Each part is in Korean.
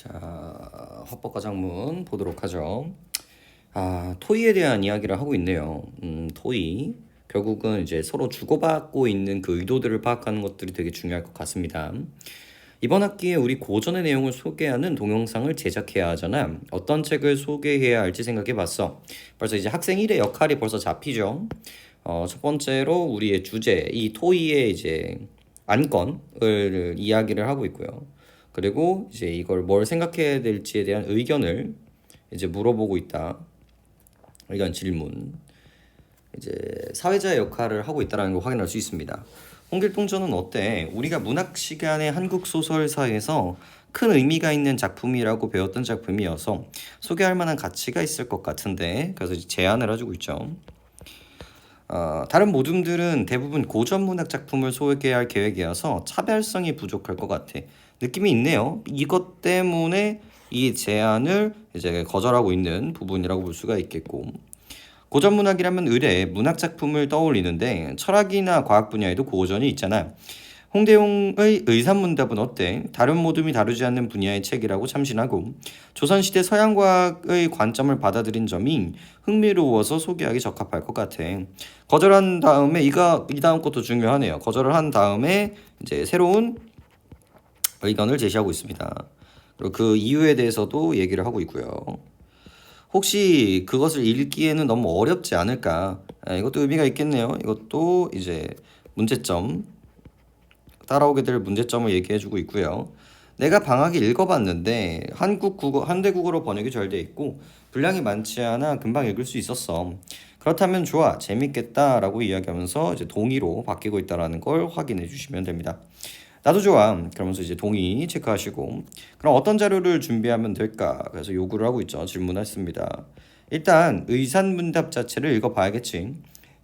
자, 헌법과 장문 보도록 하죠. 토의에 대한 이야기를 하고 있네요. 토의. 결국은 이제 서로 주고받고 있는 그 의도들을 파악하는 것들이 되게 중요할 것 같습니다. 이번 학기에 우리 고전의 내용을 소개하는 동영상을 제작해야 하잖아. 어떤 책을 소개해야 할지 생각해 봤어. 벌써 이제 학생 1의 역할이 벌써 잡히죠. 첫 번째로 우리의 주제, 이 토의의 이제 안건을 이야기를 하고 있고요. 그리고 이제 이걸 뭘 생각해야 될지에 대한 의견을 이제 물어보고 있다. 의견 질문. 이제 사회자의 역할을 하고 있다는 걸 확인할 수 있습니다. 홍길동전은 어때? 우리가 문학 시간에 한국 소설사에서 큰 의미가 있는 작품이라고 배웠던 작품이어서 소개할 만한 가치가 있을 것 같은데, 그래서 이제 제안을 해주고 있죠. 다른 모둠들은 대부분 고전 문학 작품을 소개할 계획이어서 차별성이 부족할 것 같아. 느낌이 있네요. 이것 때문에 이 제안을 이제 거절하고 있는 부분이라고 볼 수가 있겠고. 고전 문학이라면 의례 문학 작품을 떠올리는데 철학이나 과학 분야에도 고전이 있잖아. 홍대용의 의산문답은 어때? 다른 모둠이 다루지 않는 분야의 책이라고 참신하고 조선시대 서양과학의 관점을 받아들인 점이 흥미로워서 소개하기 적합할 것 같아. 거절한 다음에 이 다음 것도 중요하네요. 거절을 한 다음에 이제 새로운 의견을 제시하고 있습니다. 그리고 그 이유에 대해서도 얘기를 하고 있고요. 혹시 그것을 읽기에는 너무 어렵지 않을까? 이것도 의미가 있겠네요. 이것도 이제 문제점, 따라오게 될 문제점을 얘기해주고 있고요. 내가 방학에 읽어봤는데 한대국어로 번역이 잘 돼 있고 분량이 많지 않아 금방 읽을 수 있었어. 그렇다면 좋아, 재밌겠다라고 이야기하면서 이제 동의로 바뀌고 있다라는 걸 확인해 주시면 됩니다. 나도 좋아. 그러면서 이제 동의 체크하시고 그럼 어떤 자료를 준비하면 될까? 그래서 요구를 하고 있죠. 질문했습니다. 일단 의산문답 자체를 읽어봐야겠지.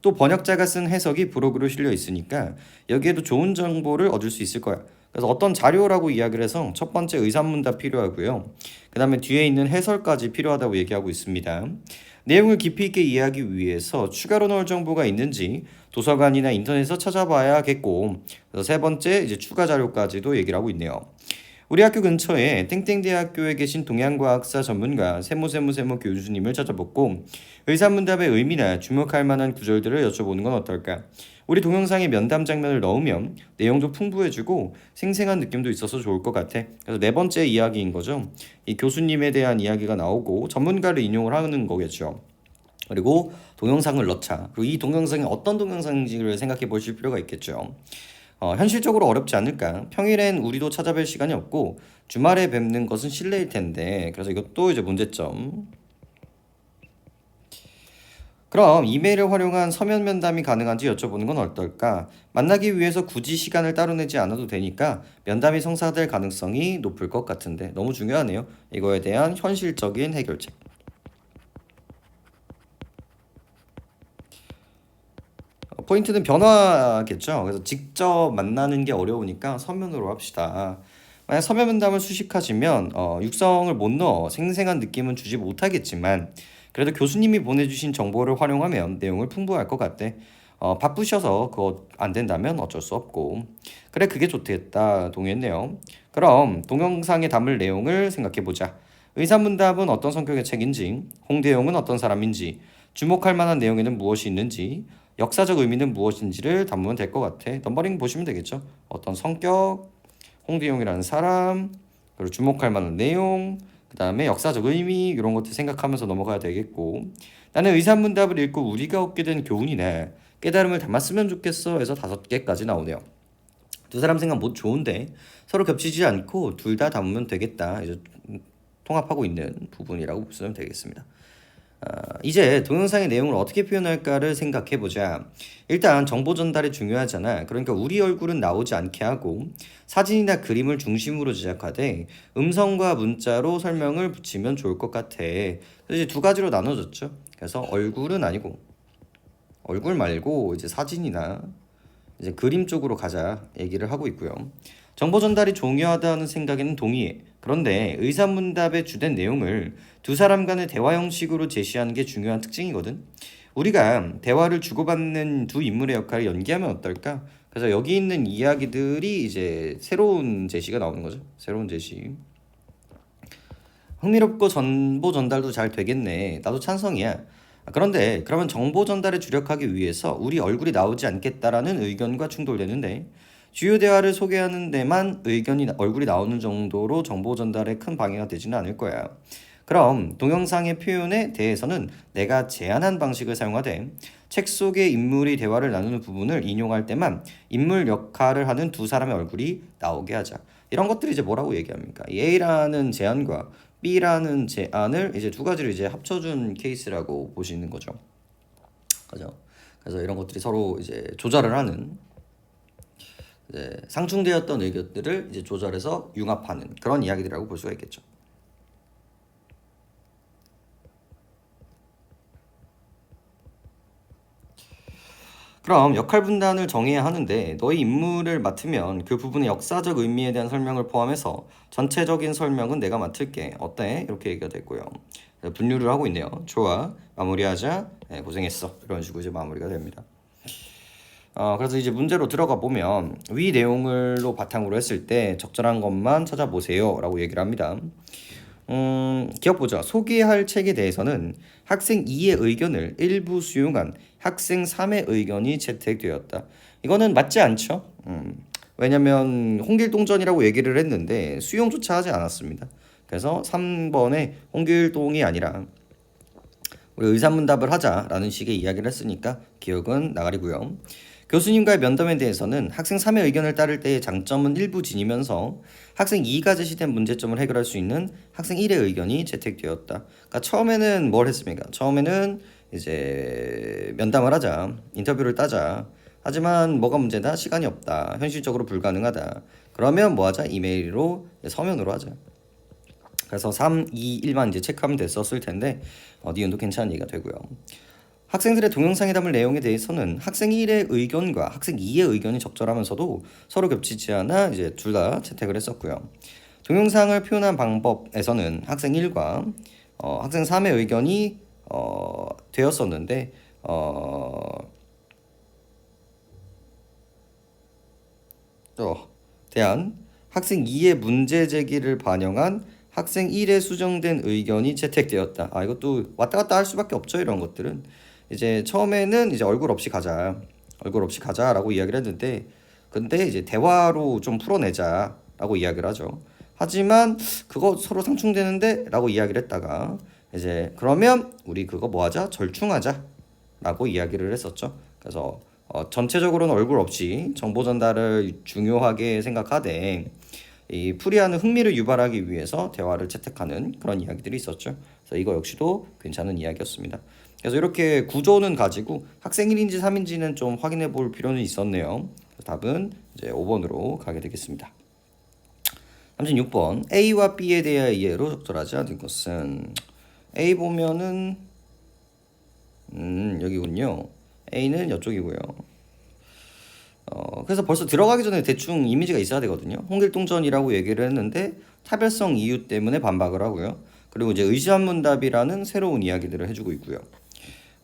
또 번역자가 쓴 해석이 브로그로 실려 있으니까 여기에도 좋은 정보를 얻을 수 있을 거야. 그래서 어떤 자료라고 이야기를 해서 첫 번째 의산문답 필요하고요. 그 다음에 뒤에 있는 해설까지 필요하다고 얘기하고 있습니다. 내용을 깊이 있게 이해하기 위해서 추가로 넣을 정보가 있는지 도서관이나 인터넷에서 찾아봐야겠고, 그래서 세 번째 이제 추가 자료까지도 얘기를 하고 있네요. 우리 학교 근처에 땡땡대학교에 계신 동양과학사 전문가 세모 교수님을 찾아봤고 의사문답의 의미나 주목할 만한 구절들을 여쭤보는 건 어떨까? 우리 동영상에 면담 장면을 넣으면 내용도 풍부해지고 생생한 느낌도 있어서 좋을 것 같아. 그래서 네 번째 이야기인 거죠. 이 교수님에 대한 이야기가 나오고 전문가를 인용을 하는 거겠죠. 그리고 동영상을 넣자. 그리고 이 동영상이 어떤 동영상인지를 생각해 보실 필요가 있겠죠. 현실적으로 어렵지 않을까? 평일엔 우리도 찾아뵐 시간이 없고 주말에 뵙는 것은 실례일 텐데. 그래서 이것도 이제 문제점. 그럼 이메일을 활용한 서면 면담이 가능한지 여쭤보는 건 어떨까? 만나기 위해서 굳이 시간을 따로 내지 않아도 되니까 면담이 성사될 가능성이 높을 것 같은데 너무 중요하네요. 이거에 대한 현실적인 해결책. 포인트는 변화겠죠. 그래서 직접 만나는 게 어려우니까 서면으로 합시다. 만약 서면 면담을 수식하시면 육성을 못 넣어 생생한 느낌은 주지 못하겠지만 그래도 교수님이 보내주신 정보를 활용하면 내용을 풍부할 것 같대. 바쁘셔서 그거 안 된다면 어쩔 수 없고 그래 그게 좋겠다 동의했네요. 그럼 동영상에 담을 내용을 생각해보자. 의사문답은 어떤 성격의 책인지, 홍대용은 어떤 사람인지, 주목할 만한 내용에는 무엇이 있는지, 역사적 의미는 무엇인지를 담으면 될 것 같아. 넘버링 보시면 되겠죠. 어떤 성격, 홍대용이라는 사람, 그리고 주목할 만한 내용, 그 다음에 역사적 의미 이런 것들 생각하면서 넘어가야 되겠고 나는 의사문답을 읽고 우리가 얻게 된 교훈이나 깨달음을 담았으면 좋겠어 해서 5개까지 나오네요. 두 사람 생각 뭐 좋은데 서로 겹치지 않고 둘 다 담으면 되겠다. 이제 통합하고 있는 부분이라고 보시면 되겠습니다. 이제 동영상의 내용을 어떻게 표현할까를 생각해보자. 일단 정보 전달이 중요하잖아. 그러니까 우리 얼굴은 나오지 않게 하고 사진이나 그림을 중심으로 제작하되 음성과 문자로 설명을 붙이면 좋을 것 같아. 그래서 이제 두 가지로 나눠졌죠. 그래서 얼굴은 아니고 얼굴 말고 이제 사진이나 이제 그림 쪽으로 가자 얘기를 하고 있고요. 정보 전달이 중요하다는 생각에는 동의해. 그런데 의사문답의 주된 내용을 두 사람 간의 대화 형식으로 제시하는 게 중요한 특징이거든. 우리가 대화를 주고받는 두 인물의 역할을 연기하면 어떨까? 그래서 여기 있는 이야기들이 이제 새로운 제시가 나오는 거죠. 새로운 제시. 흥미롭고 정보 전달도 잘 되겠네. 나도 찬성이야. 그런데 그러면 정보 전달에 주력하기 위해서 우리 얼굴이 나오지 않겠다라는 의견과 충돌되는데 주요 대화를 소개하는 데만 얼굴이 나오는 정도로 정보 전달에 큰 방해가 되지는 않을 거야. 그럼 동영상의 표현에 대해서는 내가 제안한 방식을 사용하되 책 속의 인물이 대화를 나누는 부분을 인용할 때만 인물 역할을 하는 두 사람의 얼굴이 나오게 하자. 이런 것들이 이제 뭐라고 얘기합니까? A라는 제안과 B라는 제안을 이제 두 가지를 이제 합쳐준 케이스라고 보시는 거죠. 그죠? 그래서 이런 것들이 서로 이제 조절을 하는 이제 상충되었던 의견들을 이제 조절해서 융합하는 그런 이야기들이라고 볼 수가 있겠죠. 그럼 역할 분단을 정해야 하는데 너희 임무를 맡으면 그 부분의 역사적 의미에 대한 설명을 포함해서 전체적인 설명은 내가 맡을게. 어때? 이렇게 얘기가 됐고요. 분류를 하고 있네요. 좋아. 마무리하자. 네, 고생했어. 이런 식으로 이제 마무리가 됩니다. 그래서 이제 문제로 들어가 보면 위 내용을로 바탕으로 했을 때 적절한 것만 찾아보세요. 라고 얘기를 합니다. 기억보자. 소개할 책에 대해서는 학생 2의 의견을 일부 수용한 학생 3의 의견이 채택되었다. 이거는 맞지 않죠? 왜냐면 홍길동전이라고 얘기를 했는데 수용조차 하지 않았습니다. 그래서 3번에 홍길동이 아니라 우리 의사문답을 하자라는 식의 이야기를 했으니까 기억은 나가리고요. 교수님과의 면담에 대해서는 학생 3의 의견을 따를 때의 장점은 일부 지니면서 학생 2가 제시된 문제점을 해결할 수 있는 학생 1의 의견이 채택되었다. 그러니까 처음에는 뭘 했습니까? 처음에는 이제 면담을 하자, 인터뷰를 따자. 하지만 뭐가 문제다? 시간이 없다. 현실적으로 불가능하다. 그러면 뭐 하자? 이메일로 서면으로 하자. 그래서 3, 2, 1만 이제 체크하면 됐었을 텐데 니은도 괜찮은 얘기가 되고요. 학생들의 동영상에 담을 내용에 대해서는 학생 1의 의견과 학생 2의 의견이 적절하면서도 서로 겹치지 않아 이제 둘 다 채택을 했었고요. 동영상을 표현한 방법에서는 학생 1과 학생 3의 의견이 되었었는데 대한 학생 2의 문제 제기를 반영한 학생 1의 수정된 의견이 채택되었다. 이것도 왔다 갔다 할 수밖에 없죠. 이런 것들은 이제 처음에는 이제 얼굴 없이 가자라고 이야기를 했는데 근데 이제 대화로 좀 풀어내자라고 이야기를 하죠. 하지만 그거 서로 상충되는데라고 이야기를 했다가 이제 그러면 우리 그거 뭐 하자? 절충하자라고 이야기를 했었죠. 그래서 전체적으로는 얼굴 없이 정보 전달을 중요하게 생각하되 이 풀이하는 흥미를 유발하기 위해서 대화를 채택하는 그런 이야기들이 있었죠. 그래서 이거 역시도 괜찮은 이야기였습니다. 그래서 이렇게 구조는 가지고 학생 1인지 3인지는 좀 확인해 볼 필요는 있었네요. 답은 이제 5번으로 가게 되겠습니다. 36번 A와 B에 대한 이해로 적절하지 않은 것은 A 보면은 여기군요. A는 이쪽이고요. 그래서 벌써 들어가기 전에 대충 이미지가 있어야 되거든요. 홍길동전이라고 얘기를 했는데 차별성 이유 때문에 반박을 하고요. 그리고 이제 의시한문답이라는 새로운 이야기들을 해주고 있고요.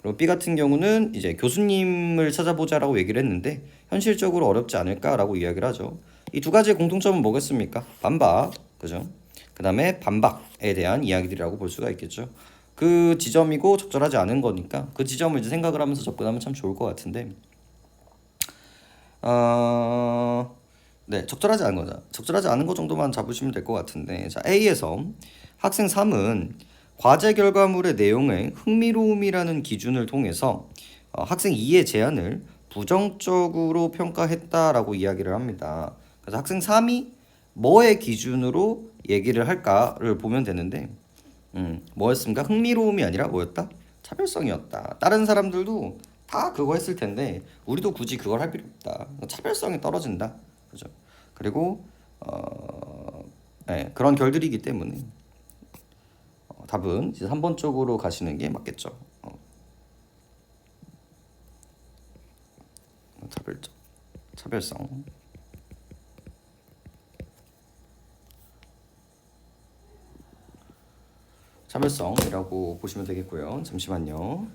그리고 B 같은 경우는 이제 교수님을 찾아보자라고 얘기를 했는데 현실적으로 어렵지 않을까라고 이야기를 하죠. 이 두 가지의 공통점은 뭐겠습니까? 반박, 그죠? 그 다음에 반박에 대한 이야기들이라고 볼 수가 있겠죠. 그 지점이고 적절하지 않은 거니까 그 지점을 이제 생각을 하면서 접근하면 참 좋을 것 같은데 네, 적절하지 않은 거죠. 적절하지 않은 거 정도만 잡으시면 될 것 같은데 자, A에서 학생 3은 과제 결과물의 내용의 흥미로움이라는 기준을 통해서 학생 2의 제안을 부정적으로 평가했다라고 이야기를 합니다. 그래서 학생 3이 뭐의 기준으로 얘기를 할까를 보면 되는데 뭐였습니까? 흥미로움이 아니라 뭐였다? 차별성이었다. 다른 사람들도 다 그거 했을 텐데 우리도 굳이 그걸 할 필요 없다. 차별성이 떨어진다. 그죠? 그리고 네, 그런 결들이기 때문에 답은 이제 3번 쪽으로 가시는 게 맞겠죠. 차별성. 차별성이라고 보시면 되겠고요. 잠시만요.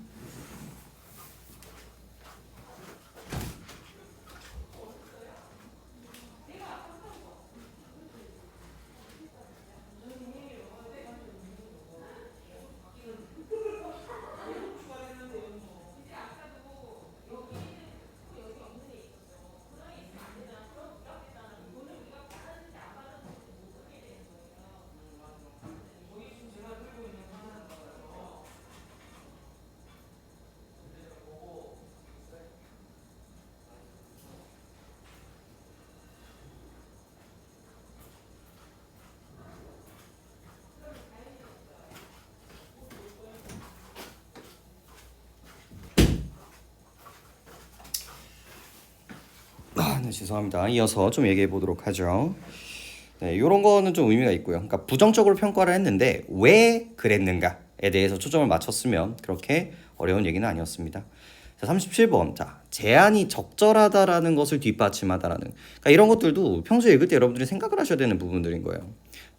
네, 죄송합니다. 이어서 좀 얘기해 보도록 하죠. 네, 이런 거는 좀 의미가 있고요. 그러니까 부정적으로 평가를 했는데 왜 그랬는가에 대해서 초점을 맞췄으면 그렇게 어려운 얘기는 아니었습니다. 자, 37번. 자, 제안이 적절하다라는 것을 뒷받침하다라는. 그러니까 이런 것들도 평소에 읽을 때 여러분들이 생각을 하셔야 되는 부분들인 거예요.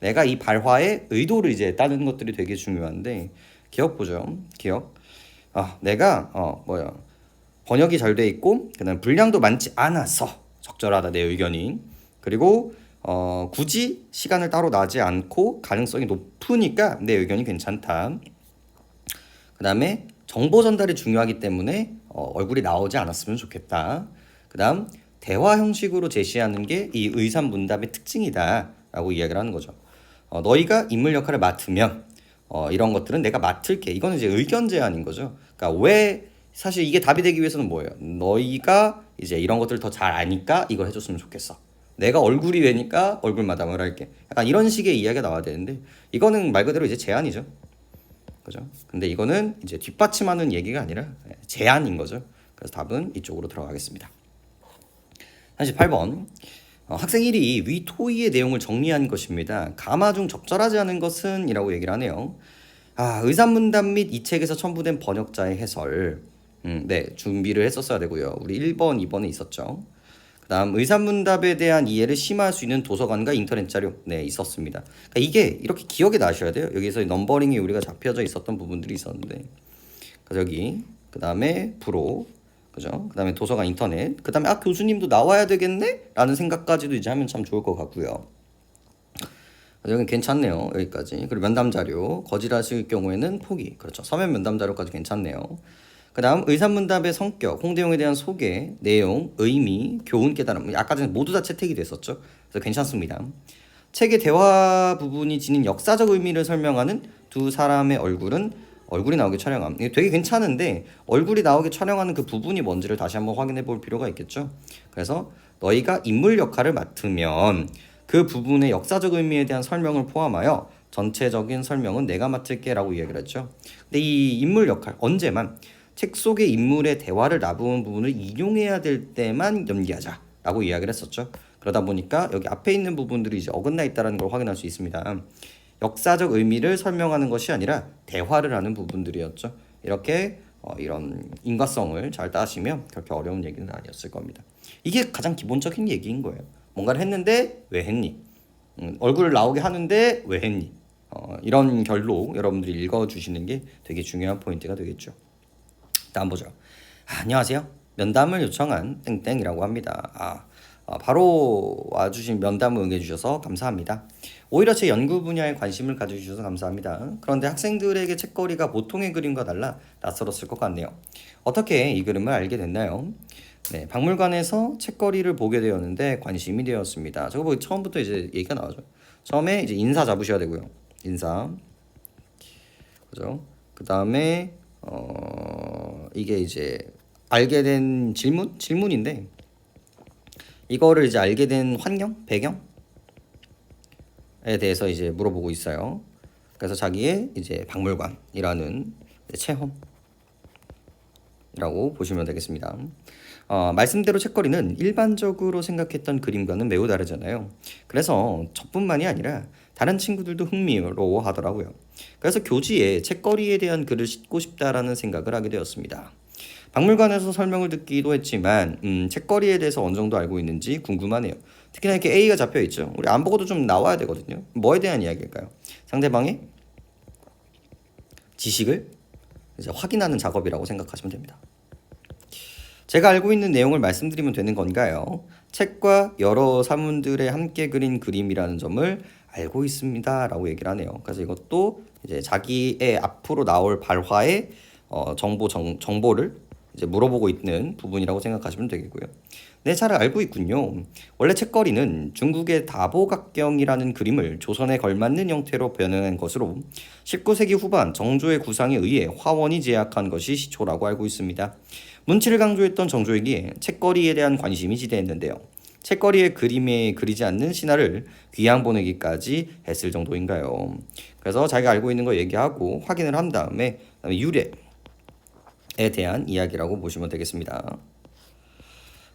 내가 이 발화의 의도를 이제 따는 것들이 되게 중요한데 기억 보죠. 기억. 내가 번역이 잘 돼 있고 그다음 분량도 많지 않아서 적절하다 내 의견이. 그리고 굳이 시간을 따로 나지 않고 가능성이 높으니까 내 의견이 괜찮다. 그다음에 정보 전달이 중요하기 때문에 얼굴이 나오지 않았으면 좋겠다. 그다음 대화 형식으로 제시하는 게 이 의산문답의 특징이다라고 이야기를 하는 거죠. 너희가 인물 역할을 맡으면 이런 것들은 내가 맡을게. 이거는 이제 의견 제안인 거죠. 그러니까 왜 사실 이게 답이 되기 위해서는 뭐예요? 너희가 이제 이런 것들을 더 잘 아니까 이걸 해줬으면 좋겠어. 내가 얼굴이 되니까 얼굴 마담을 할게. 약간 이런 식의 이야기가 나와야 되는데 이거는 말 그대로 이제 제안이죠. 그죠? 근데 이거는 이제 뒷받침하는 얘기가 아니라 제안인 거죠. 그래서 답은 이쪽으로 들어가겠습니다. 38번. 학생 1이 위 토의의 내용을 정리한 것입니다. 가마 중 적절하지 않은 것은 이라고 얘기를 하네요. 의산문답 및 이 책에서 첨부된 번역자의 해설. 네, 준비를 했었어야 되고요. 우리 1번, 2번에 있었죠. 그다음 의산문답에 대한 이해를 심화할 수 있는 도서관과 인터넷 자료 네 있었습니다. 그러니까 이게 이렇게 기억에 나셔야 돼요. 여기서 넘버링이 우리가 잡혀져 있었던 부분들이 있었는데 그래서 여기 그다음에 프로 그죠? 그다음에 도서관 인터넷 그다음에 교수님도 나와야 되겠네? 라는 생각까지도 이제 하면 참 좋을 것 같고요. 여기 괜찮네요. 여기까지. 그리고 면담 자료 거절하실 경우에는 포기. 그렇죠. 서면 면담 자료까지 괜찮네요. 그 다음 의산문답의 성격, 홍대용에 대한 소개, 내용, 의미, 교훈, 깨달음 아까 전에 모두 다 채택이 됐었죠. 그래서 괜찮습니다. 책의 대화 부분이 지닌 역사적 의미를 설명하는 두 사람의 얼굴이 나오게 촬영함. 이게 되게 괜찮은데 얼굴이 나오게 촬영하는 그 부분이 뭔지를 다시 한번 확인해 볼 필요가 있겠죠. 그래서 너희가 인물 역할을 맡으면 그 부분의 역사적 의미에 대한 설명을 포함하여 전체적인 설명은 내가 맡을게 라고 이야기를 했죠. 근데 이 인물 역할 언제만 책 속의 인물의 대화를 나부은 부분을 인용해야 될 때만 연기하자 라고 이야기를 했었죠. 그러다 보니까 여기 앞에 있는 부분들이 이제 어긋나 있다는 걸 확인할 수 있습니다. 역사적 의미를 설명하는 것이 아니라 대화를 하는 부분들이었죠. 이렇게 이런 인과성을 잘 따시면 그렇게 어려운 얘기는 아니었을 겁니다. 이게 가장 기본적인 얘기인 거예요. 뭔가를 했는데 왜 했니? 얼굴을 나오게 하는데 왜 했니? 이런 결로 여러분들이 읽어주시는 게 되게 중요한 포인트가 되겠죠. 다음 보죠. 안녕하세요. 면담을 요청한 땡땡이라고 합니다. 바로 와주신 면담을 응해주셔서 감사합니다. 오히려 제 연구 분야에 관심을 가져주셔서 감사합니다. 그런데 학생들에게 책거리가 보통의 그림과 달라 낯설었을 것 같네요. 어떻게 이 그림을 알게 됐나요? 네, 박물관에서 책거리를 보게 되었는데 관심이 되었습니다. 저거 보기 처음부터 이제 얘기가 나오죠. 처음에 이제 인사 잡으셔야 되고요. 인사. 그죠? 그 다음에 이게 이제 알게 된 질문인데 이거를 이제 알게 된 환경, 배경에 대해서 이제 물어보고 있어요. 그래서 자기의 이제 박물관이라는 체험이라고 보시면 되겠습니다. 말씀대로 책거리는 일반적으로 생각했던 그림과는 매우 다르잖아요. 그래서 저뿐만이 아니라 다른 친구들도 흥미로워하더라고요. 그래서 교지에 책거리에 대한 글을 싣고 싶다라는 생각을 하게 되었습니다. 박물관에서 설명을 듣기도 했지만 책거리에 대해서 어느 정도 알고 있는지 궁금하네요. 특히나 이렇게 A가 잡혀 있죠. 우리 안 보고도 좀 나와야 되거든요. 뭐에 대한 이야기일까요? 상대방의 지식을 이제 확인하는 작업이라고 생각하시면 됩니다. 제가 알고 있는 내용을 말씀드리면 되는 건가요? 책과 여러 사문들에 함께 그린 그림이라는 점을 알고 있습니다 라고 얘기를 하네요. 그래서 이것도 이제 자기의 앞으로 나올 발화의 정보를 이제 물어보고 있는 부분이라고 생각하시면 되겠고요. 네, 잘 알고 있군요. 원래 책거리는 중국의 다보각경이라는 그림을 조선에 걸맞는 형태로 변형한 것으로 19세기 후반 정조의 구상에 의해 화원이 제약한 것이 시초라고 알고 있습니다. 문치를 강조했던 정조에게 책거리에 대한 관심이 지대했는데요. 책거리에 그림에 그리지 않는 신화를 귀양 보내기까지 했을 정도인가요? 그래서 자기가 알고 있는 거 얘기하고 확인을 한 다음에 유래에 대한 이야기라고 보시면 되겠습니다.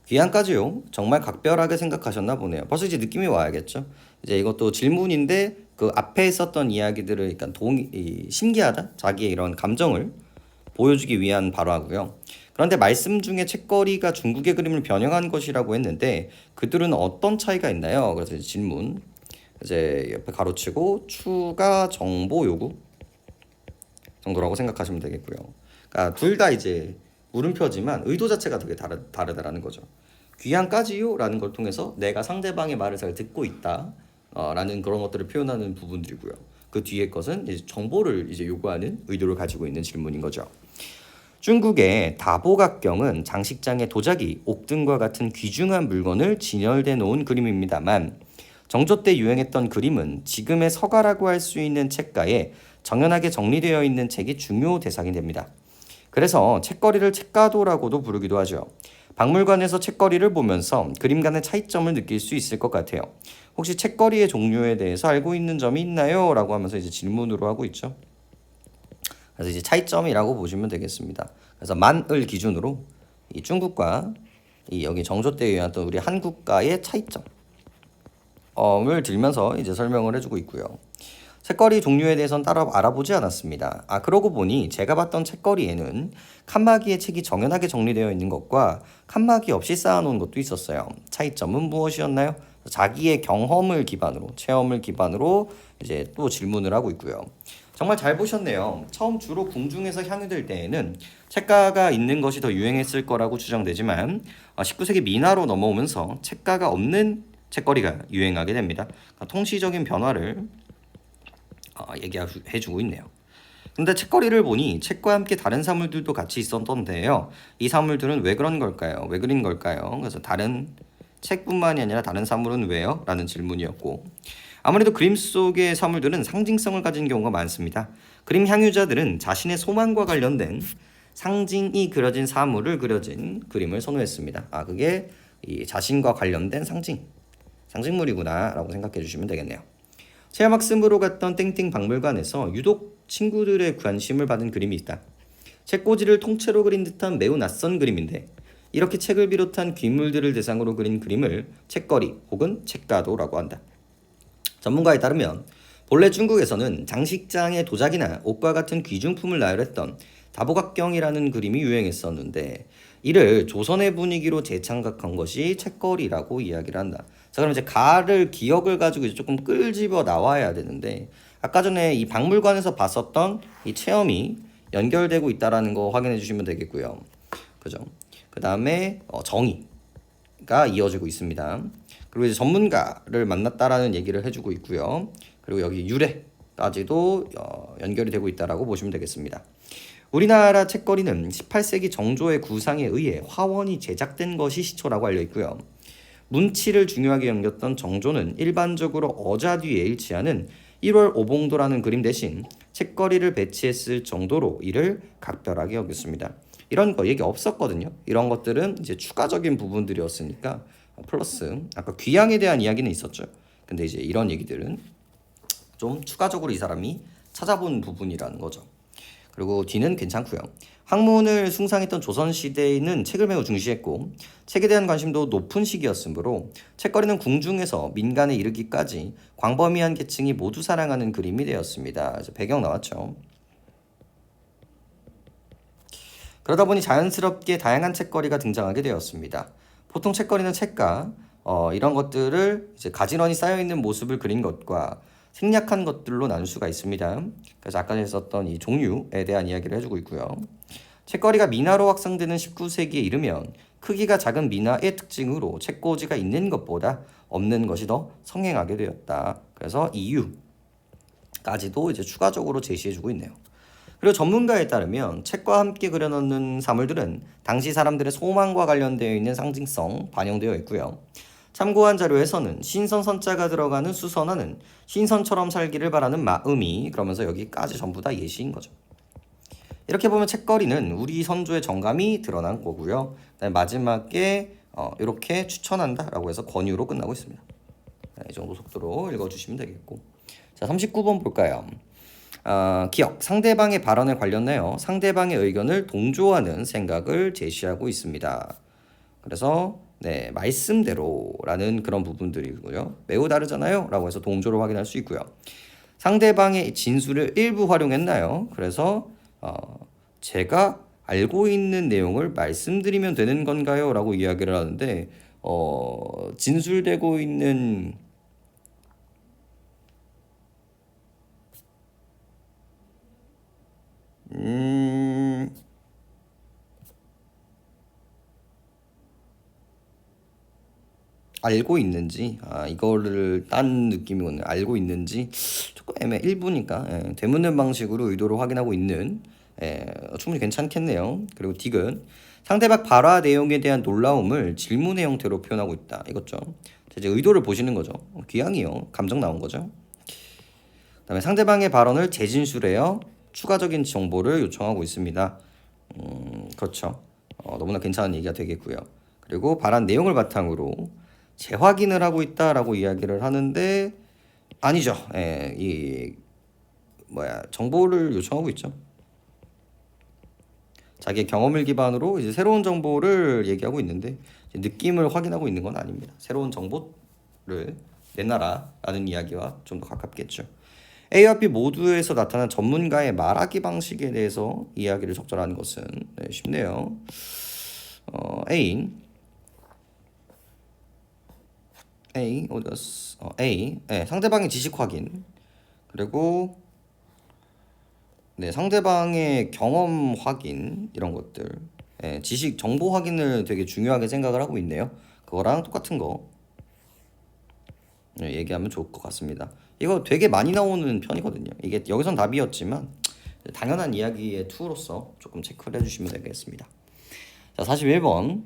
귀향까지요? 정말 각별하게 생각하셨나 보네요. 벌써 이제 느낌이 와야겠죠. 이제 이것도 질문인데 그 앞에 있었던 이야기들을 약간 신기하다, 자기의 이런 감정을 보여주기 위한 발화고요. 그런데 말씀 중에 책거리가 중국의 그림을 변형한 것이라고 했는데 그들은 어떤 차이가 있나요? 그래서 이제 질문, 이제 옆에 가로치고 추가 정보 요구 정도라고 생각하시면 되겠고요. 그러니까 둘 다 이제 물음표지만 의도 자체가 되게 다르다라는 거죠. 귀향까지요? 라는 걸 통해서 내가 상대방의 말을 잘 듣고 있다 라는 그런 것들을 표현하는 부분들이고요. 그 뒤에 것은 이제 정보를 이제 요구하는 의도를 가지고 있는 질문인 거죠. 중국의 다보각경은 장식장의 도자기, 옥등과 같은 귀중한 물건을 진열돼 놓은 그림입니다만 정조 때 유행했던 그림은 지금의 서가라고 할 수 있는 책가에 정연하게 정리되어 있는 책이 중요 대상이 됩니다. 그래서 책거리를 책가도라고도 부르기도 하죠. 박물관에서 책거리를 보면서 그림 간의 차이점을 느낄 수 있을 것 같아요. 혹시 책거리의 종류에 대해서 알고 있는 점이 있나요? 라고 하면서 이제 질문으로 하고 있죠. 그래서 이제 차이점이라고 보시면 되겠습니다. 그래서 만을 기준으로 이 중국과 이 여기 정조 때 유행했던 우리 한국과의 차이점을 들면서 이제 설명을 해주고 있고요. 책거리 종류에 대해서는 따로 알아보지 않았습니다. 그러고 보니 제가 봤던 책거리에는 칸막이에 책이 정연하게 정리되어 있는 것과 칸막이 없이 쌓아놓은 것도 있었어요. 차이점은 무엇이었나요? 자기의 경험을 기반으로, 체험을 기반으로 이제 또 질문을 하고 있고요. 정말 잘 보셨네요. 처음 주로 궁중에서 향유될 때에는 책가가 있는 것이 더 유행했을 거라고 추정되지만 19세기 민화로 넘어오면서 책가가 없는 책거리가 유행하게 됩니다. 통시적인 변화를 얘기해주고 있네요. 근데 책거리를 보니 책과 함께 다른 사물들도 같이 있었던데요. 이 사물들은 왜 그런 걸까요? 왜 그린 걸까요? 그래서 다른 책뿐만이 아니라 다른 사물은 왜요? 라는 질문이었고, 아무래도 그림 속의 사물들은 상징성을 가진 경우가 많습니다. 그림 향유자들은 자신의 소망과 관련된 상징이 그려진 사물을 그려진 그림을 선호했습니다. 그게 이 자신과 관련된 상징물이구나 라고 생각해 주시면 되겠네요. 체험학습으로 갔던 땡땡 박물관에서 유독 친구들의 관심을 받은 그림이 있다. 책꽂이를 통째로 그린 듯한 매우 낯선 그림인데 이렇게 책을 비롯한 귀물들을 대상으로 그린 그림을 책거리 혹은 책가도라고 한다. 전문가에 따르면 본래 중국에서는 장식장의 도자기나 옷과 같은 귀중품을 나열했던 다보각경이라는 그림이 유행했었는데 이를 조선의 분위기로 재창각한 것이 책거리라고 이야기를 한다. 자, 그럼 이제 가를 기억을 가지고 이제 조금 끌집어 나와야 되는데 아까 전에 이 박물관에서 봤었던 이 체험이 연결되고 있다라는 거 확인해 주시면 되겠고요. 그죠? 그 다음에 정의가 이어지고 있습니다. 그리고 이제 전문가를 만났다라는 얘기를 해주고 있고요. 그리고 여기 유래까지도 연결이 되고 있다라고 보시면 되겠습니다. 우리나라 책거리는 18세기 정조의 구상에 의해 화원이 제작된 것이 시초라고 알려 있고요. 문치를 중요하게 여겼던 정조는 일반적으로 어자 뒤에 일치하는 1월 오봉도라는 그림 대신 책거리를 배치했을 정도로 이를 각별하게 여겼습니다. 이런 거 얘기 없었거든요. 이런 것들은 이제 추가적인 부분들이었으니까 플러스 아까 귀향에 대한 이야기는 있었죠. 근데 이제 이런 얘기들은 좀 추가적으로 이 사람이 찾아본 부분이라는 거죠. 그리고 뒤는 괜찮고요. 학문을 숭상했던 조선시대에는 책을 매우 중시했고 책에 대한 관심도 높은 시기였으므로 책거리는 궁중에서 민간에 이르기까지 광범위한 계층이 모두 사랑하는 그림이 되었습니다. 그래서 배경 나왔죠. 그러다 보니 자연스럽게 다양한 책거리가 등장하게 되었습니다. 보통 책거리는 책과 이런 것들을 이제 가지런히 쌓여있는 모습을 그린 것과 생략한 것들로 나눌 수가 있습니다. 그래서 아까 했었던 이 종류에 대한 이야기를 해주고 있고요. 책거리가 민화로 확산되는 19세기에 이르면 크기가 작은 민화의 특징으로 책꽂이가 있는 것보다 없는 것이 더 성행하게 되었다. 그래서 이유까지도 이제 추가적으로 제시해주고 있네요. 그리고 전문가에 따르면 책과 함께 그려놓는 사물들은 당시 사람들의 소망과 관련되어 있는 상징성 반영되어 있고요. 참고한 자료에서는 신선 선자가 들어가는 수선화는 신선처럼 살기를 바라는 마음이, 그러면서 여기까지 전부 다 예시인 거죠. 이렇게 보면 책거리는 우리 선조의 정감이 드러난 거고요. 마지막에 이렇게 추천한다라고 해서 권유로 끝나고 있습니다. 이 정도 속도로 읽어주시면 되겠고, 자 39번 볼까요? 기억, 상대방의 발언에 관련하여 상대방의 의견을 동조하는 생각을 제시하고 있습니다. 그래서 네, 말씀대로라는 그런 부분들이고요. 매우 다르잖아요 라고 해서 동조를 확인할 수 있고요. 상대방의 진술을 일부 활용했나요? 그래서 제가 알고 있는 내용을 말씀드리면 되는 건가요? 라고 이야기를 하는데 진술되고 있는 알고 있는지 이거를 딴 느낌이거든요. 알고 있는지 조금 일부니까 되묻는 방식으로 의도를 확인하고 있는 충분히 괜찮겠네요. 그리고 딕은 상대방 발화 내용에 대한 놀라움을 질문의 형태로 표현하고 있다. 이거죠. 이제 의도를 보시는 거죠. 귀향이요. 감정 나온 거죠. 그다음에 상대방의 발언을 재진술해요. 추가적인 정보를 요청하고 있습니다. 그렇죠. 너무나 괜찮은 얘기가 되겠고요. 그리고 발언 내용을 바탕으로 재확인을 하고 있다라고 이야기를 하는데 아니죠. 이 정보를 요청하고 있죠. 자기의 경험을 기반으로 이제 새로운 정보를 얘기하고 있는데 느낌을 확인하고 있는 건 아닙니다. 새로운 정보를 내놔라라는 이야기와 좀 더 가깝겠죠. A와 B 모두에서 나타난 전문가의 말하기 방식에 대해서 이야기를 적절하는 것은 쉽네요. A 어디 갔어? A 상대방의 지식 확인 그리고 상대방의 경험 확인 이런 것들 지식 정보 확인을 되게 중요하게 생각을 하고 있네요. 그거랑 똑같은 거 얘기하면 좋을 것 같습니다. 이거 되게 많이 나오는 편이거든요. 이게 여기선 답이었지만 당연한 이야기의 투로서 조금 체크를 해주시면 되겠습니다. 자, 41번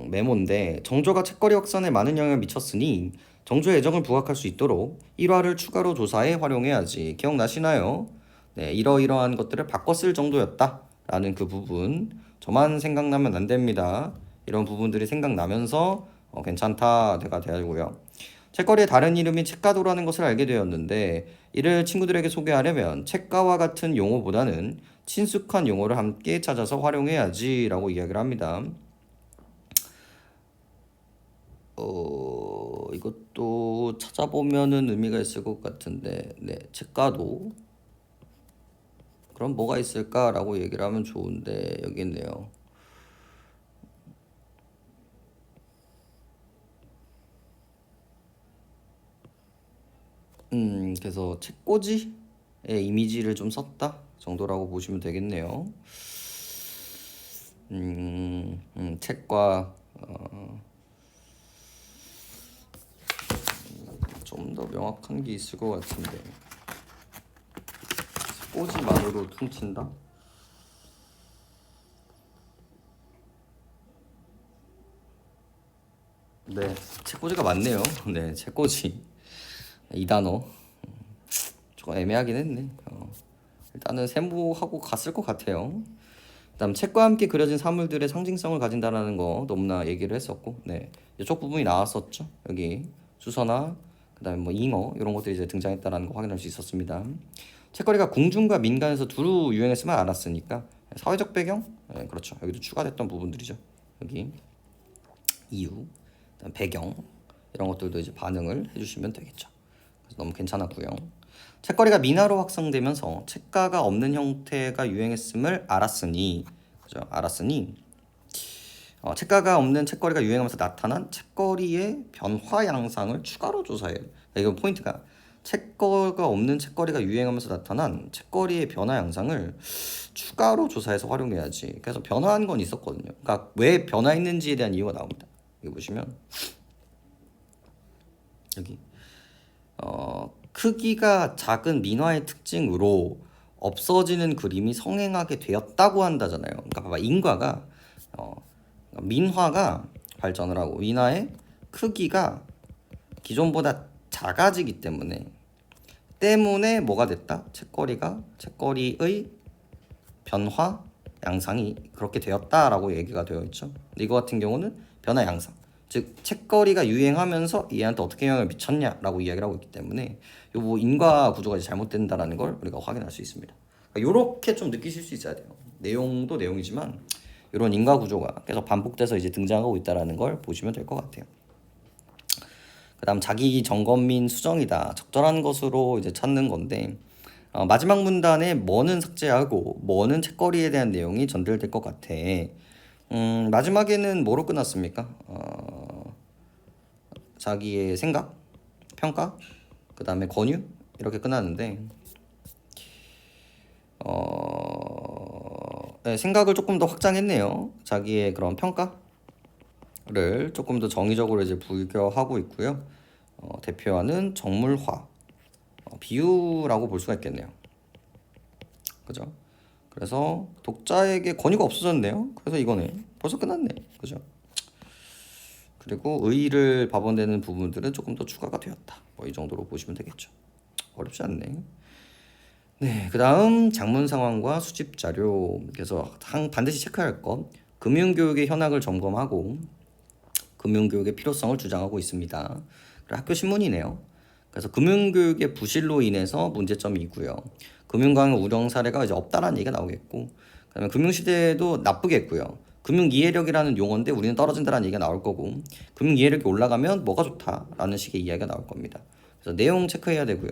메모인데 정조가 책거리 확산에 많은 영향을 미쳤으니 정조의 애정을 부각할 수 있도록 일화를 추가로 조사해 활용해야지. 기억나시나요? 네, 이러이러한 것들을 바꿔 쓸 정도였다 라는 그 부분 저만 생각나면 안 됩니다. 이런 부분들이 생각나면서 괜찮다가 되고요. 책거리의 다른 이름이 책가도라는 것을 알게 되었는데 이를 친구들에게 소개하려면 책가와 같은 용어보다는 친숙한 용어를 함께 찾아서 활용해야지 라고 이야기를 합니다. 이것도 찾아보면은 의미가 있을 것 같은데 책가도 그럼 뭐가 있을까라고 얘기를 하면 좋은데 여기 있네요. 그래서 책꽂이의 이미지를 좀 썼다 정도라고 보시면 되겠네요. 책과 좀 더 명확한 게 있을 것 같은데 책꽂이만으로 퉁친다? 네, 책꽂이가 맞네요. 네, 책꽂이 이 단어 조금 애매하긴 했네. 일단은 세모하고 갔을 것 같아요. 그다음 책과 함께 그려진 사물들의 상징성을 가진다라는 거 너무나 얘기를 했었고, 이쪽 부분이 나왔었죠. 여기 수서나 그다음에 뭐 잉어 이런 것들이 이제 등장했다라는 거 확인할 수 있었습니다. 책거리가 궁중과 민간에서 두루 유행했음을 알았으니까 사회적 배경, 그렇죠. 여기도 추가됐던 부분들이죠. 여기 이유, 그다음 배경 이런 것들도 이제 반응을 해주시면 되겠죠. 그래서 너무 괜찮았고요. 책거리가 민화로 확산되면서 책가가 없는 형태가 유행했음을 알았으니, 그죠? 알았으니 책가가 없는 책거리가 유행하면서 나타난 책거리의 변화 양상을 추가로 조사해요. 이건 포인트가 책거가 없는 책거리가 유행하면서 나타난 책거리의 변화 양상을 추가로 조사해서 활용해야지. 그래서 변화한 건 있었거든요. 그러니까 왜 변화했는지에 대한 이유가 나옵니다. 여기 보시면 여기 크기가 작은 민화의 특징으로 없어지는 그림이 성행하게 되었다고 한다잖아요. 그러니까 봐봐 인과가 민화가 발전을 하고 민화의 크기가 기존보다 작아지기 때문에 뭐가 됐다? 책거리의 변화 양상이 그렇게 되었다라고 얘기가 되어 있죠. 이거 같은 경우는 변화 양상. 즉 책거리가 유행하면서 얘한테 어떻게 영향을 미쳤냐라고 이야기를 하고 있기 때문에 요 인과 구조가 잘못된다라는 걸 우리가 확인할 수 있습니다. 그러니까 요렇게 좀 느끼실 수 있어야 돼요. 내용도 내용이지만 이런 인과 구조가 계속 반복돼서 이제 등장하고 있다라는 걸 보시면 될 것 같아요. 그다음 자기 점검 및 수정이다. 적절한 것으로 이제 찾는 건데 마지막 문단에 뭐는 삭제하고 뭐는 책거리에 대한 내용이 전달될 것 같아. 마지막에는 뭐로 끝났습니까? 자기의 생각, 평가, 그 다음에 권유 이렇게 끝났는데 네, 생각을 조금 더 확장했네요. 자기의 그런 평가를 조금 더 정의적으로 이제 부여하고 있고요. 대표하는 정물화, 비유라고 볼 수가 있겠네요. 그죠? 그래서 독자에게 권유가 없어졌네요. 그래서 이거네. 벌써 끝났네. 그죠? 그리고 의의를 발본되는 부분들은 조금 더 추가가 되었다. 뭐 이 정도로 보시면 되겠죠. 어렵지 않네. 네, 그 다음 장문 상황과 수집 자료. 그래서 반드시 체크할 것. 금융교육의 현황을 점검하고 금융교육의 필요성을 주장하고 있습니다. 그리고 학교 신문이네요. 그래서 금융교육의 부실로 인해서 문제점이고요. 금융강의 우령 사례가 이제 없다라는 얘기가 나오겠고, 그다음에 금융시대도 나쁘겠고요. 금융 이해력이라는 용어인데 우리는 떨어진다라는 얘기가 나올 거고, 금융 이해력이 올라가면 뭐가 좋다라는 식의 이야기가 나올 겁니다. 그래서 내용 체크해야 되고요.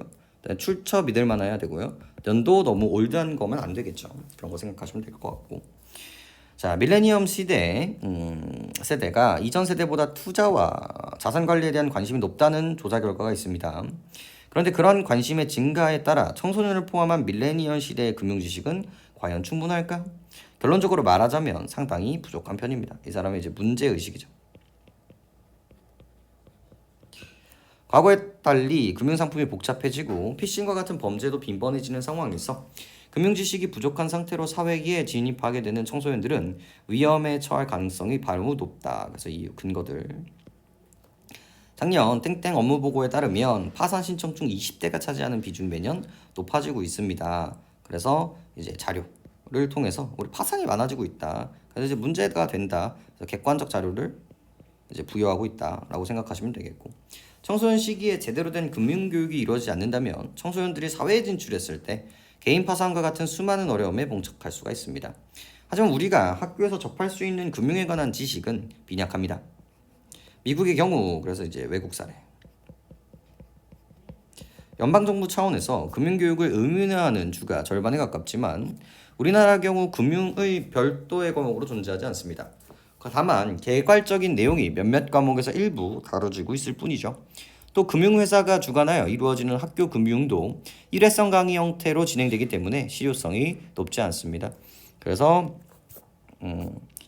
출처 믿을 만해야 되고요. 연도 너무 올드한 거면 안 되겠죠. 그런 거 생각하시면 될 것 같고. 자, 밀레니엄 시대 세대가 이전 세대보다 투자와 자산 관리에 대한 관심이 높다는 조사 결과가 있습니다. 그런데 그런 관심의 증가에 따라 청소년을 포함한 밀레니엄 시대의 금융 지식은 과연 충분할까? 결론적으로 말하자면 상당히 부족한 편입니다. 이 사람의 이제 문제 의식이죠. 과거에 달리 금융 상품이 복잡해지고 피싱과 같은 범죄도 빈번해지는 상황에서 금융 지식이 부족한 상태로 사회에 진입하게 되는 청소년들은 위험에 처할 가능성이 매우 높다. 그래서 이 근거들. 작년 땡땡 업무 보고에 따르면 파산 신청 중 20대가 차지하는 비중이 매년 높아지고 있습니다. 그래서 이제 자료를 통해서 우리 파산이 많아지고 있다. 그래서 이제 문제가 된다. 그래서 객관적 자료를 이제 부여하고 있다라고 생각하시면 되겠고. 청소년 시기에 제대로 된 금융 교육이 이루어지지 않는다면 청소년들이 사회에 진출했을 때 개인 파산과 같은 수많은 어려움에 봉착할 수가 있습니다. 하지만 우리가 학교에서 접할 수 있는 금융에 관한 지식은 빈약합니다. 미국의 경우 그래서 이제 외국 사례. 연방정부 차원에서 금융교육을 의무화하는 주가 절반에 가깝지만 우리나라 경우 금융의 별도의 과목으로 존재하지 않습니다. 다만 개괄적인 내용이 몇몇 과목에서 일부 다뤄지고 있을 뿐이죠. 또 금융회사가 주관하여 이루어지는 학교 금융도 일회성 강의 형태로 진행되기 때문에 실효성이 높지 않습니다. 그래서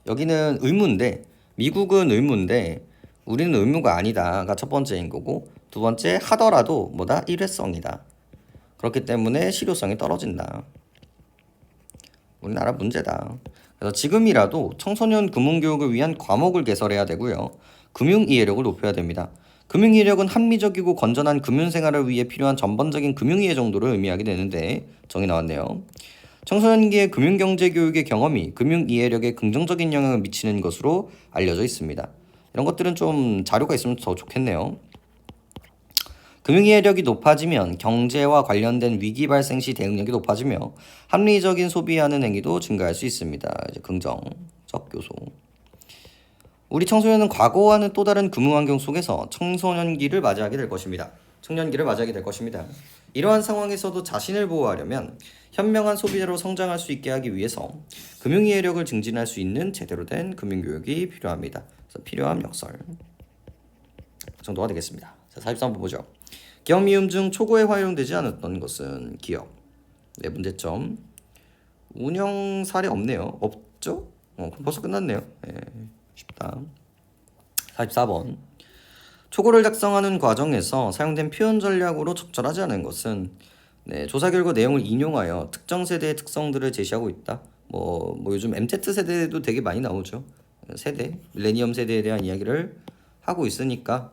여기는 의무인데 미국은 의무인데 우리는 의무가 아니다가 첫 번째인 거고, 두 번째 하더라도 뭐다? 일회성이다. 그렇기 때문에 실효성이 떨어진다. 우리나라 문제다. 그래서 지금이라도 청소년 금융교육을 위한 과목을 개설해야 되고요. 금융 이해력을 높여야 됩니다. 금융 이해력은 합리적이고 건전한 금융생활을 위해 필요한 전반적인 금융 이해 정도를 의미하게 되는데 정의 나왔네요. 청소년기의 금융경제교육의 경험이 금융 이해력에 긍정적인 영향을 미치는 것으로 알려져 있습니다. 이런 것들은 좀 자료가 있으면 더 좋겠네요. 금융이해력이 높아지면 경제와 관련된 위기 발생 시 대응력이 높아지며 합리적인 소비하는 행위도 증가할 수 있습니다. 이제 긍정적 요소. 우리 청소년은 과거와는 또 다른 금융환경 속에서 청소년기를 맞이하게 될 것입니다. 청년기를 맞이하게 될 것입니다. 이러한 상황에서도 자신을 보호하려면 현명한 소비자로 성장할 수 있게 하기 위해서 금융이해력을 증진할 수 있는 제대로 된 금융교육이 필요합니다. 그래서 필요함 역설 정도가 되겠습니다. 자, 43번 보죠. 기억 미음 중 초고에 활용되지 않았던 것은 기억. 네, 문제점. 운영 사례 없네요. 없죠? 그럼 벌써 끝났네요. 네, 쉽다. 44번. 초고를 작성하는 과정에서 사용된 표현 전략으로 적절하지 않은 것은 조사 결과 내용을 인용하여 특정 세대의 특성들을 제시하고 있다. 뭐 요즘 MZ 세대도 되게 많이 나오죠. 세대, 밀레니엄 세대에 대한 이야기를 하고 있으니까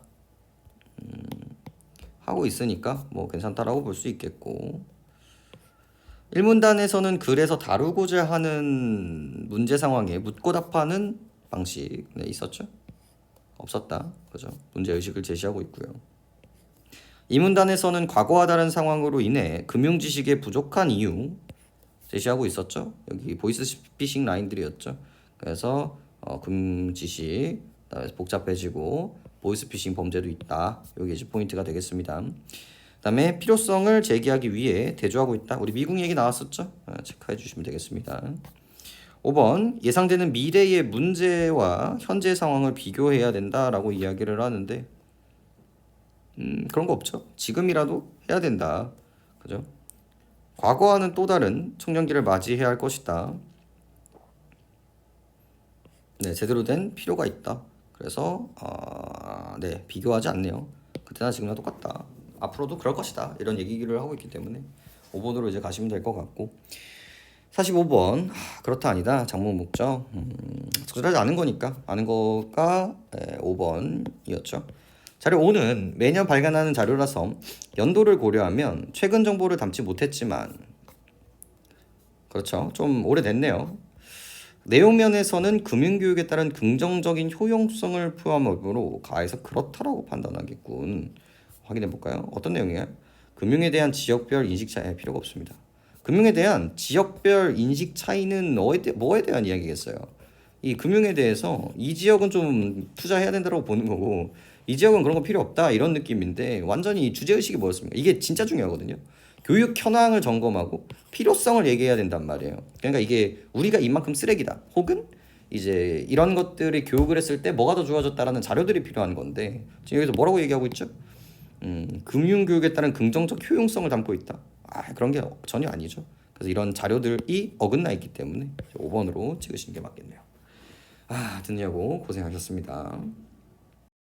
뭐 괜찮다라고 볼 수 있겠고, 1문단에서는 글에서 다루고자 하는 문제 상황에 묻고 답하는 방식 있었죠? 없었다. 그죠? 문제의식을 제시하고 있고요. 2문단에서는 과거와 다른 상황으로 인해 금융지식의 부족한 이유 제시하고 있었죠? 여기 보이스 피싱 라인들이었죠. 그래서 금지시, 그다음에 복잡해지고 보이스피싱 범죄도 있다. 여기 이제 포인트가 되겠습니다. 그다음에 필요성을 제기하기 위해 대조하고 있다. 우리 미국 얘기 나왔었죠? 체크해 주시면 되겠습니다. 5번 예상되는 미래의 문제와 현재 상황을 비교해야 된다라고 이야기를 하는데 그런 거 없죠. 지금이라도 해야 된다. 그죠? 과거와는 또 다른 청년기를 맞이해야 할 것이다. 네, 제대로 된 필요가 있다. 그래서 네, 비교하지 않네요. 그때나 지금이나 똑같다. 앞으로도 그럴 것이다. 이런 얘기를 하고 있기 때문에 5번으로 이제 가시면 될 것 같고 45번 그렇다 아니다. 장문 목적 적절하지 않은 거니까 아는 거가 5번이었죠. 자료 5는 매년 발간하는 자료라서 연도를 고려하면 최근 정보를 담지 못했지만 그렇죠. 좀 오래됐네요. 내용 면에서는 금융교육에 따른 긍정적인 효용성을 포함하므로 가에서 그렇다라고 판단하겠군. 확인해 볼까요? 어떤 내용이야? 금융에 대한 지역별 인식 차이 필요가 없습니다. 금융에 대한 지역별 인식 차이는 뭐에 대한 이야기겠어요? 이 금융에 대해서 이 지역은 좀 투자해야 된다고 보는 거고 이 지역은 그런 거 필요 없다 이런 느낌인데 완전히 주제의식이 뭐였습니까? 이게 진짜 중요하거든요. 교육 현황을 점검하고 필요성을 얘기해야 된단 말이에요. 그러니까 이게 우리가 이만큼 쓰레기다 혹은 이제 이런 것들이 교육을 했을 때 뭐가 더 좋아졌다라는 자료들이 필요한 건데 지금 여기서 뭐라고 얘기하고 있죠? 금융교육에 따른 긍정적 효용성을 담고 있다. 그런 게 전혀 아니죠. 그래서 이런 자료들이 어긋나 있기 때문에 5번으로 찍으시는 게 맞겠네요. 듣느냐고 고생하셨습니다.